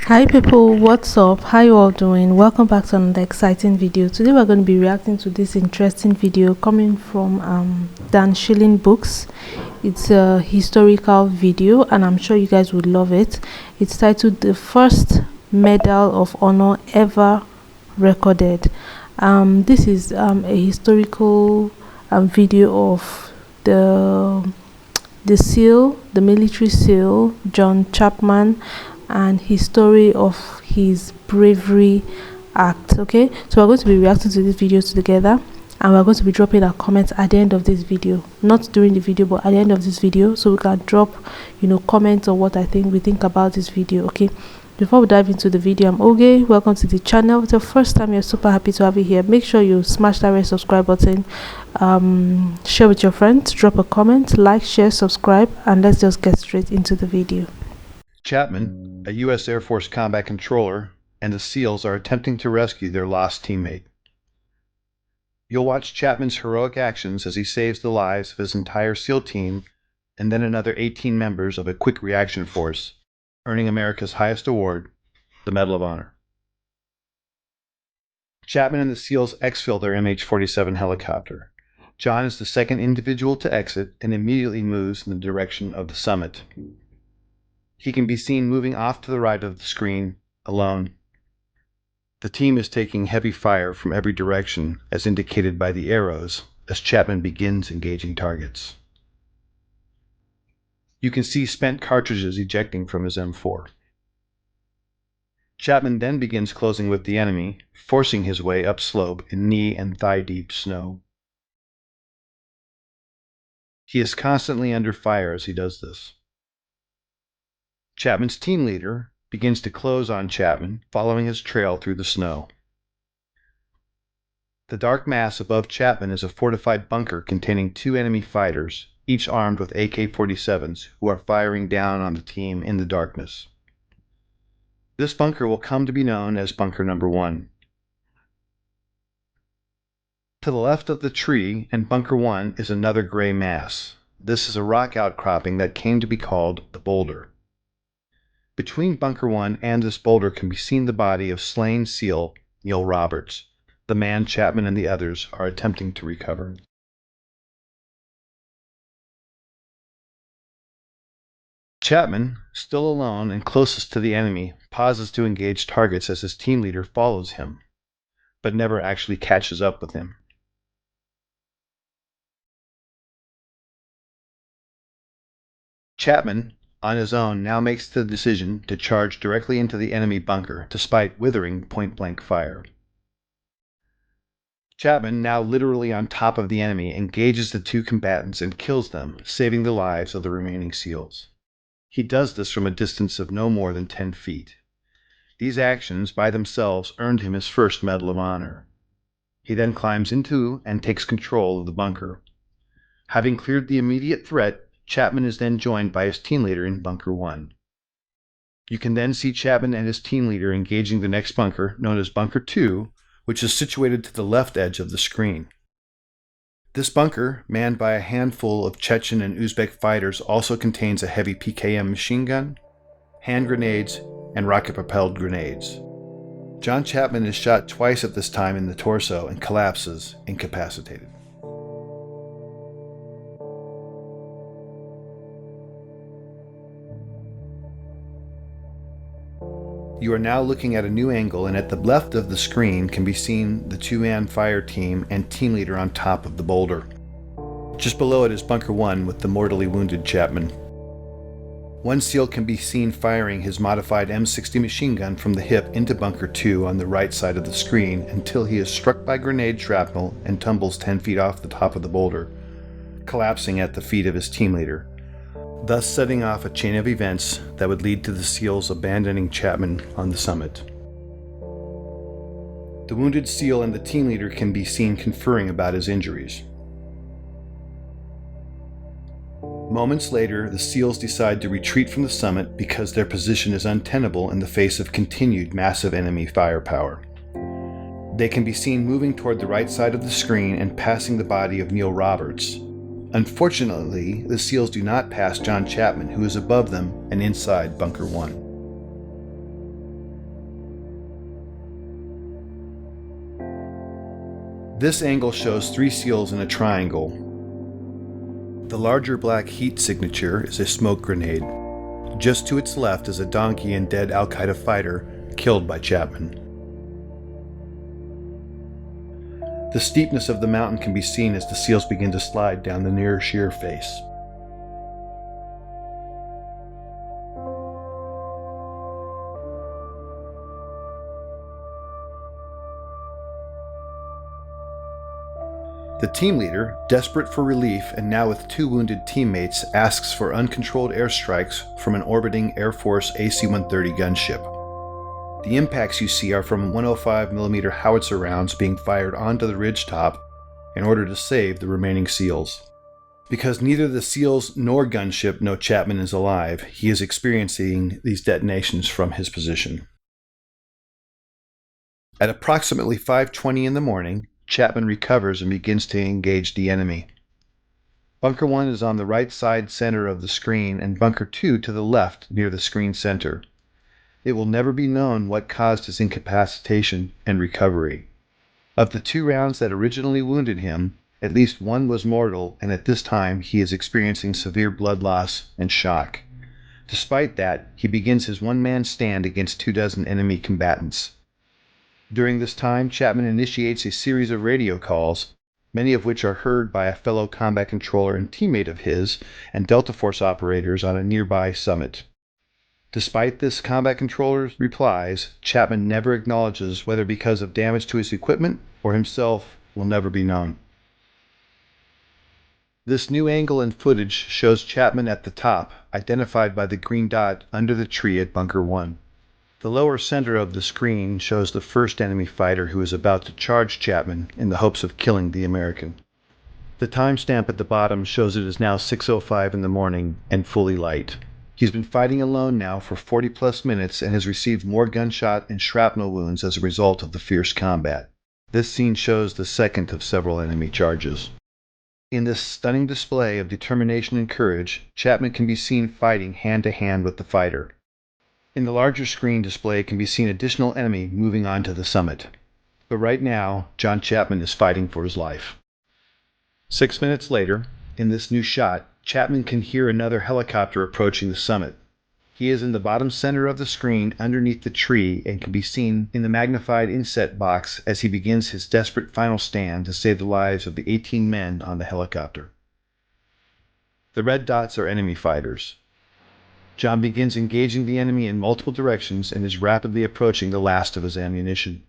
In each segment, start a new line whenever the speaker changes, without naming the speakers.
Hi people, what's up? How you all doing? Welcome back to another exciting video. Today we're going to be reacting to this interesting video coming from Dan Shilling Books. It's a historical video and I'm sure you guys would love it. It's titled "The First Medal of Honor Ever Recorded." This is a historical video of the SEAL, the military SEAL John Chapman, and his story of his bravery act. Okay, so we're going to be reacting to these videos together, and we're going to be dropping our comments at the end of this video, not during the video but at the end of this video, so we can drop comments on what we think about this video. Okay, before we dive into the video, I'm Oge. Welcome to the channel. If it's the first time, you're super happy to have you here. Make sure you smash that red subscribe button, share with your friends, drop a comment, like, share, subscribe, and let's just get straight into the video.
Chapman, a U.S. Air Force combat controller, and the SEALs are attempting to rescue their lost teammate. You'll watch Chapman's heroic actions as he saves the lives of his entire SEAL team and then another 18 members of a quick reaction force, earning America's highest award, the Medal of Honor. Chapman and the SEALs exfil their MH-47 helicopter. John is the second individual to exit and immediately moves in the direction of the summit. He can be seen moving off to the right of the screen, alone. The team is taking heavy fire from every direction, as indicated by the arrows, as Chapman begins engaging targets. You can see spent cartridges ejecting from his M4. Chapman then begins closing with the enemy, forcing his way upslope in knee and thigh-deep snow. He is constantly under fire as he does this. Chapman's team leader begins to close on Chapman, following his trail through the snow. The dark mass above Chapman is a fortified bunker containing 2 enemy fighters, each armed with AK-47s, who are firing down on the team in the darkness. This bunker will come to be known as Bunker Number 1. To the left of the tree and Bunker 1 is another gray mass. This is a rock outcropping that came to be called the Boulder. Between Bunker 1 and this boulder can be seen the body of slain SEAL Neil Roberts, the man Chapman and the others are attempting to recover. Chapman, still alone and closest to the enemy, pauses to engage targets as his team leader follows him, but never actually catches up with him. Chapman, on his own, now makes the decision to charge directly into the enemy bunker, despite withering point-blank fire. Chapman, now literally on top of the enemy, engages the 2 combatants and kills them, saving the lives of the remaining SEALs. He does this from a distance of no more than 10 feet. These actions, by themselves, earned him his first Medal of Honor. He then climbs into and takes control of the bunker. Having cleared the immediate threat, Chapman is then joined by his team leader in Bunker 1. You can then see Chapman and his team leader engaging the next bunker, known as Bunker 2, which is situated to the left edge of the screen. This bunker, manned by a handful of Chechen and Uzbek fighters, also contains a heavy PKM machine gun, hand grenades, and rocket-propelled grenades. John Chapman is shot twice at this time in the torso and collapses, incapacitated. You are now looking at a new angle, and at the left of the screen can be seen the 2-man fire team and team leader on top of the boulder. Just below it is Bunker 1 with the mortally wounded Chapman. One SEAL can be seen firing his modified M60 machine gun from the hip into Bunker 2 on the right side of the screen until he is struck by grenade shrapnel and tumbles 10 feet off the top of the boulder, collapsing at the feet of his team leader, thus setting off a chain of events that would lead to the SEALs abandoning Chapman on the summit. The wounded SEAL and the team leader can be seen conferring about his injuries. Moments later, the SEALs decide to retreat from the summit because their position is untenable in the face of continued massive enemy firepower. They can be seen moving toward the right side of the screen and passing the body of Neil Roberts. Unfortunately, the SEALs do not pass John Chapman, who is above them and inside Bunker 1. This angle shows 3 seals in a triangle. The larger black heat signature is a smoke grenade. Just to its left is a donkey and dead Al-Qaeda fighter killed by Chapman. The steepness of the mountain can be seen as the seals begin to slide down the near sheer face. The team leader, desperate for relief and now with 2 wounded teammates, asks for uncontrolled airstrikes from an orbiting Air Force AC-130 gunship. The impacts you see are from 105mm howitzer rounds being fired onto the ridgetop in order to save the remaining SEALs. Because neither the SEALs nor gunship know Chapman is alive, he is experiencing these detonations from his position. At approximately 5:20 in the morning, Chapman recovers and begins to engage the enemy. Bunker 1 is on the right side center of the screen and Bunker 2 to the left near the screen center. It will never be known what caused his incapacitation and recovery. Of the 2 rounds that originally wounded him, at least 1 was mortal, and at this time he is experiencing severe blood loss and shock. Despite that, he begins his one-man stand against 24 enemy combatants. During this time, Chapman initiates a series of radio calls, many of which are heard by a fellow combat controller and teammate of his and Delta Force operators on a nearby summit. Despite this combat controller's replies, Chapman never acknowledges whether because of damage to his equipment or himself will never be known. This new angle and footage shows Chapman at the top, identified by the green dot under the tree at Bunker 1. The lower center of the screen shows the first enemy fighter who is about to charge Chapman in the hopes of killing the American. The timestamp at the bottom shows it is now 6:05 in the morning and fully light. He's been fighting alone now for 40+ minutes and has received more gunshot and shrapnel wounds as a result of the fierce combat. This scene shows the second of several enemy charges. In this stunning display of determination and courage, Chapman can be seen fighting hand-to-hand with the fighter. In the larger screen display can be seen additional enemy moving on to the summit. But right now, John Chapman is fighting for his life. 6 minutes later, in this new shot, Chapman can hear another helicopter approaching the summit. He is in the bottom center of the screen underneath the tree and can be seen in the magnified inset box as he begins his desperate final stand to save the lives of the 18 men on the helicopter. The red dots are enemy fighters. John begins engaging the enemy in multiple directions and is rapidly approaching the last of his ammunition.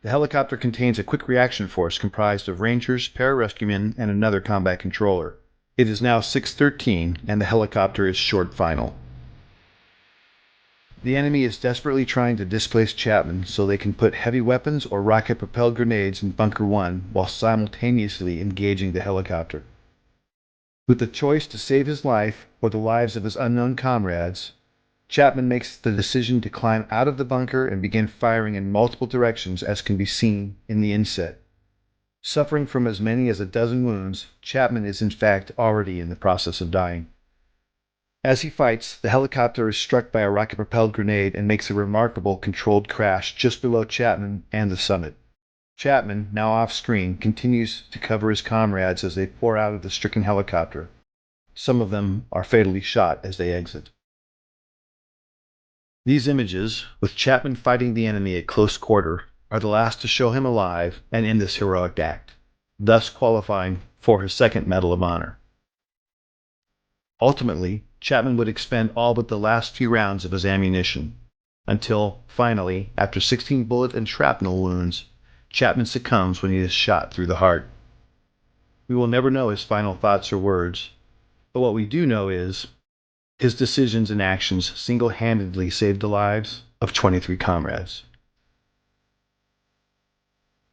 The helicopter contains a quick reaction force comprised of Rangers, pararescuemen, and another combat controller. It is now 6:13 and the helicopter is short final. The enemy is desperately trying to displace Chapman so they can put heavy weapons or rocket-propelled grenades in Bunker 1 while simultaneously engaging the helicopter. With the choice to save his life or the lives of his unknown comrades, Chapman makes the decision to climb out of the bunker and begin firing in multiple directions as can be seen in the inset. Suffering from as many as a dozen wounds, Chapman is in fact already in the process of dying. As he fights, the helicopter is struck by a rocket-propelled grenade and makes a remarkable controlled crash just below Chapman and the summit. Chapman, now off-screen, continues to cover his comrades as they pour out of the stricken helicopter. Some of them are fatally shot as they exit. These images, with Chapman fighting the enemy at close quarter, are the last to show him alive and in this heroic act, thus qualifying for his second Medal of Honor. Ultimately, Chapman would expend all but the last few rounds of his ammunition, until, finally, after 16 bullet and shrapnel wounds, Chapman succumbs when he is shot through the heart. We will never know his final thoughts or words, but what we do know is his decisions and actions single-handedly saved the lives of 23 comrades.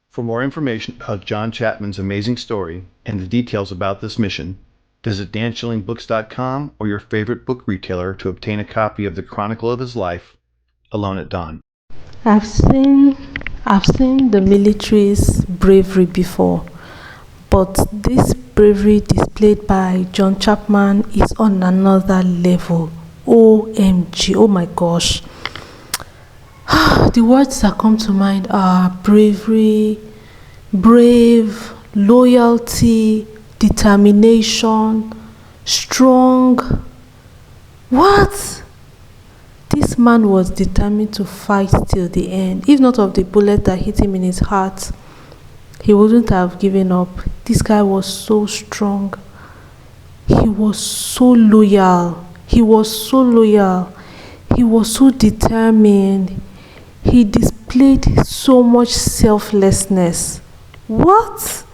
For more information about John Chapman's amazing story and the details about this mission, visit danschillingbooks.com or your favorite book retailer to obtain a copy of the Chronicle of his life, Alone at Dawn.
I've seen the military's bravery before, but this bravery displayed by John Chapman is on another level. OMG, oh my gosh. The words that come to mind are bravery, brave, loyalty, determination, strong. What? This man was determined to fight till the end. If not of the bullet that hit him in his heart, he wouldn't have given up. This guy was so strong. He was so loyal. He was so loyal. He was so determined. He displayed so much selflessness. What?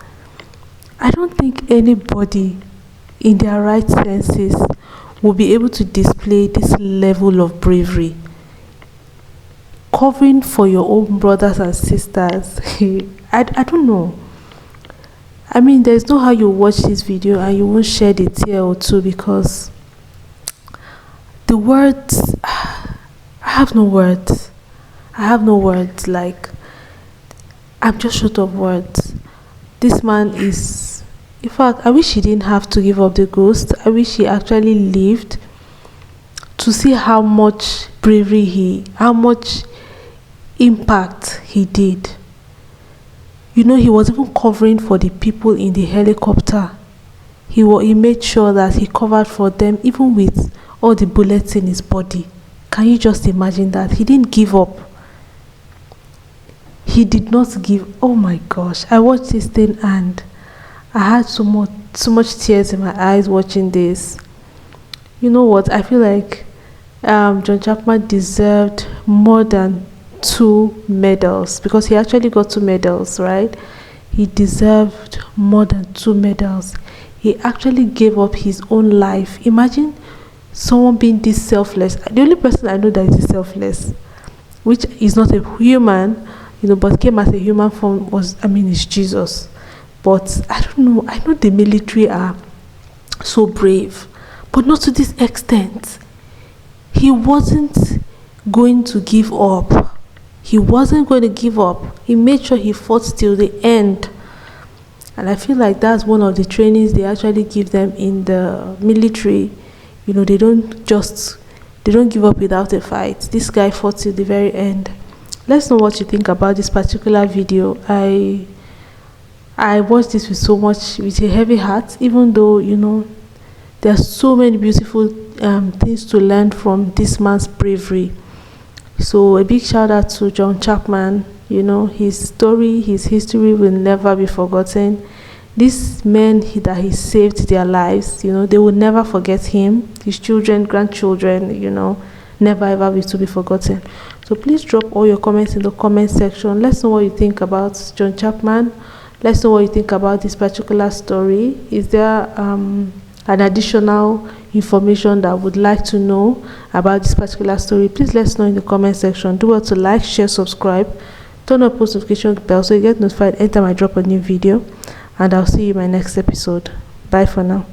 I don't think anybody in their right senses will be able to display this level of bravery. Covering for your own brothers and sisters. I don't know. I mean, there's no how you watch this video and you won't shed a tear or two, because the words, I have no words. I have no words. Like, I'm just short of words. This man is, in fact, I wish he didn't have to give up the ghost. I wish he actually lived to see how much bravery how much impact he did. You know, he was even covering for the people in the helicopter. He made sure that he covered for them, even with all the bullets in his body. Can you just imagine that? He didn't give up. He did not give. Oh my gosh, I watched this thing and I had so much tears in my eyes watching this. You know what? I feel like John Chapman deserved more than 2 medals, because he actually got 2 medals, right? He deserved more than 2 medals. He actually gave up his own life. Imagine someone being this selfless. The only person I know that is selfless, which is not a human, but came as a human form, is Jesus. But I don't know. I know the military are so brave, but not to this extent. He wasn't going to give up. He wasn't going to give up. He made sure he fought till the end. And I feel like that's one of the trainings they actually give them in the military. They don't give up without a fight. This guy fought till the very end. Let's know what you think about this particular video. I watched this with a heavy heart, even though there are so many beautiful things to learn from this man's bravery. So a big shout out to John Chapman. His story, his history will never be forgotten. These men that he saved their lives, they will never forget him. His children, grandchildren, never ever be to be forgotten. So please drop all your comments in the comment section. Let's know what you think about John Chapman. Let's know what you think about this particular story. Is there an additional information that would like to know about this particular story? Please let us know in the comment section. Do well to like, share, subscribe, turn on post notification bell so you get notified anytime I drop a new video, and I'll see you in my next episode. Bye for now.